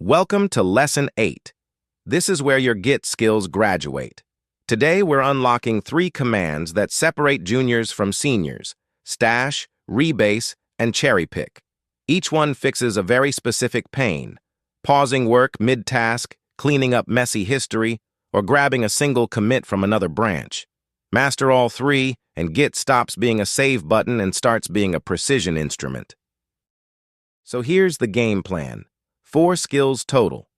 Welcome to Lesson 8. This is where your Git skills graduate. Today we're unlocking 3 commands that separate juniors from seniors: stash, rebase, and cherry pick. Each one fixes a very specific pain: pausing work mid-task, cleaning up messy history, or grabbing a single commit from another branch. Master all 3, and Git stops being a save button and starts being a precision instrument. So here's the game plan. 4 skills total,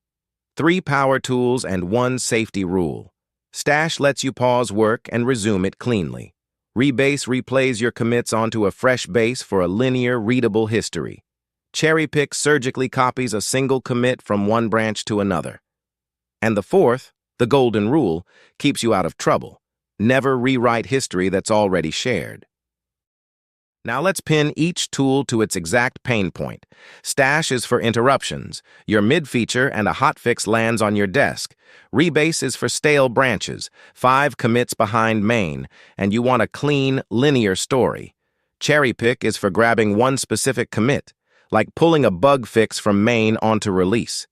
3 power tools and 1 safety rule. Stash lets you pause work and resume it cleanly. Rebase replays your commits onto a fresh base for a linear, readable history. Cherry pick surgically copies a single commit from one branch to another. And the 4th, the golden rule, keeps you out of trouble. Never rewrite history that's already shared. Now let's pin each tool to its exact pain point. Stash is for interruptions. Your mid-feature and a hotfix lands on your desk. Rebase is for stale branches, 5 commits behind main, and you want a clean, linear story. Cherry pick is for grabbing one specific commit, like pulling a bug fix from main onto release.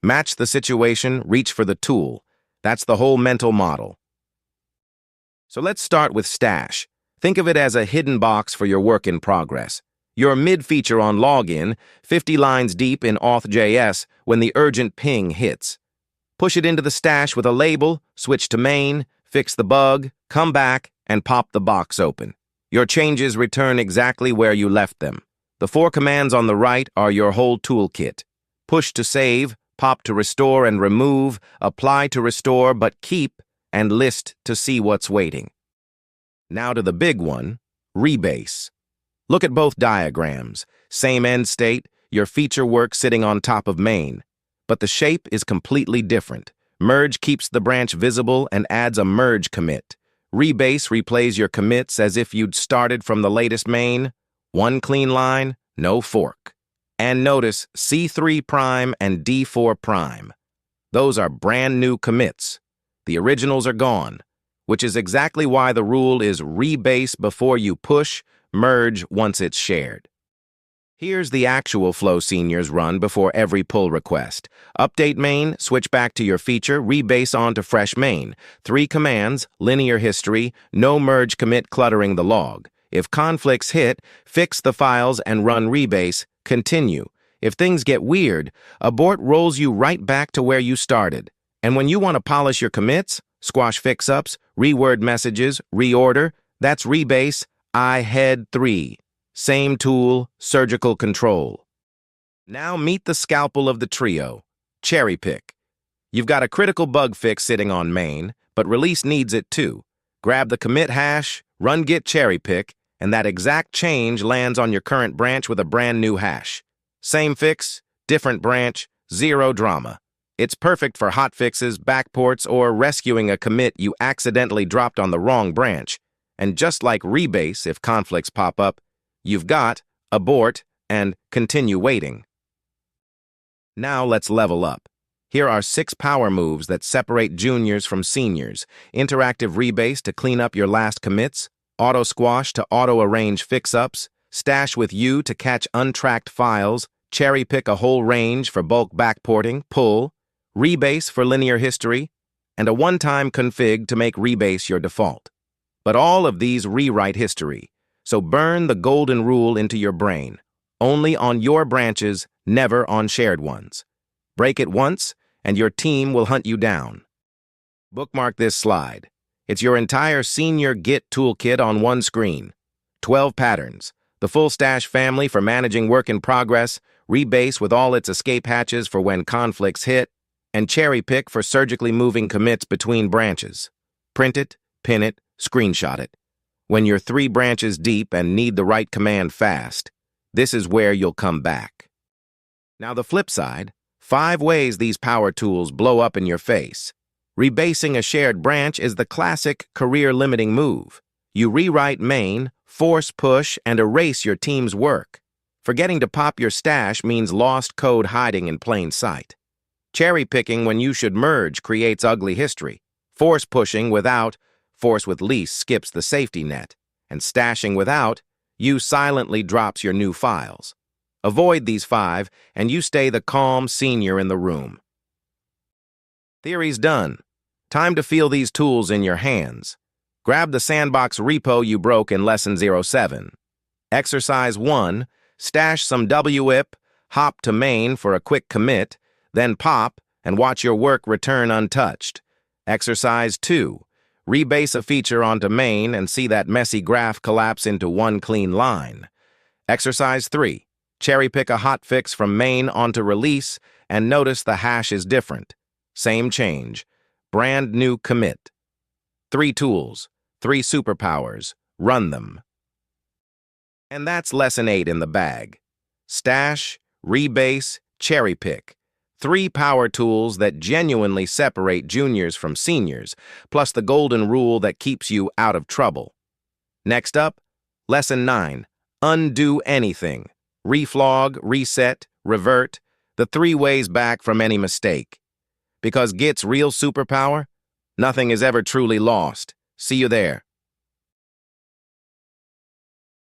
Match the situation, reach for the tool. That's the whole mental model. So let's start with stash. Think of it as a hidden box for your work in progress. Your mid-feature on login, 50 lines deep in auth.js when the urgent ping hits. Push it into the stash with a label, switch to main, fix the bug, come back, and pop the box open. Your changes return exactly where you left them. The 4 commands on the right are your whole toolkit. Push to save, pop to restore and remove, apply to restore but keep, and list to see what's waiting. Now to the big one, rebase. Look at both diagrams. Same end state, your feature work sitting on top of main. But the shape is completely different. Merge keeps the branch visible and adds a merge commit. Rebase replays your commits as if you'd started from the latest main. One clean line, no fork. And notice C3 prime and D4 prime. Those are brand new commits. The originals are gone, which is exactly why the rule is rebase before you push, merge once it's shared. Here's the actual flow seniors run before every pull request. Update main, switch back to your feature, rebase onto fresh main. 3 commands, linear history, no merge commit cluttering the log. If conflicts hit, fix the files and run rebase, continue. If things get weird, abort rolls you right back to where you started. And when you want to polish your commits, squash fix-ups, reword messages, reorder, that's rebase, head 3. Same tool, surgical control. Now meet the scalpel of the trio, cherry pick. You've got a critical bug fix sitting on main, but release needs it too. Grab the commit hash, run git cherry pick, and that exact change lands on your current branch with a brand new hash. Same fix, different branch, 0 drama. It's perfect for hotfixes, backports, or rescuing a commit you accidentally dropped on the wrong branch. And just like rebase, if conflicts pop up, you've got abort and continue waiting. Now let's level up. Here are 6 power moves that separate juniors from seniors. Interactive rebase to clean up your last commits, auto squash to auto-arrange fix-ups, stash with you to catch untracked files, cherry pick a whole range for bulk backporting, pull, rebase for linear history, and a one-time config to make rebase your default. But all of these rewrite history, so burn the golden rule into your brain. Only on your branches, never on shared ones. Break it once, and your team will hunt you down. Bookmark this slide. It's your entire senior Git toolkit on one screen. 12 patterns, the full stash family for managing work in progress, rebase with all its escape hatches for when conflicts hit, and cherry pick for surgically moving commits between branches. Print it, pin it, screenshot it. When you're 3 branches deep and need the right command fast, this is where you'll come back. Now the flip side, 5 ways these power tools blow up in your face. Rebasing a shared branch is the classic career-limiting move. You rewrite main, force push, and erase your team's work. Forgetting to pop your stash means lost code hiding in plain sight. Cherry picking when you should merge creates ugly history. Force pushing without, force with lease skips the safety net. And stashing without, you silently drops your new files. Avoid these 5, and you stay the calm senior in the room. Theory's done. Time to feel these tools in your hands. Grab the sandbox repo you broke in Lesson 07. Exercise 1, stash some WIP, hop to main for a quick commit, then pop and watch your work return untouched. Exercise 2, rebase a feature onto main and see that messy graph collapse into one clean line. Exercise 3, cherry-pick a hotfix from main onto release and notice the hash is different. Same change. Brand new commit. 3 tools, 3 superpowers. Run them. And that's Lesson 8 in the bag. Stash, rebase, cherry-pick. 3 power tools that genuinely separate juniors from seniors, plus the golden rule that keeps you out of trouble. Next up, Lesson 9. Undo anything. Reflog, reset, revert. The 3 ways back from any mistake. Because Git's real superpower? Nothing is ever truly lost. See you there.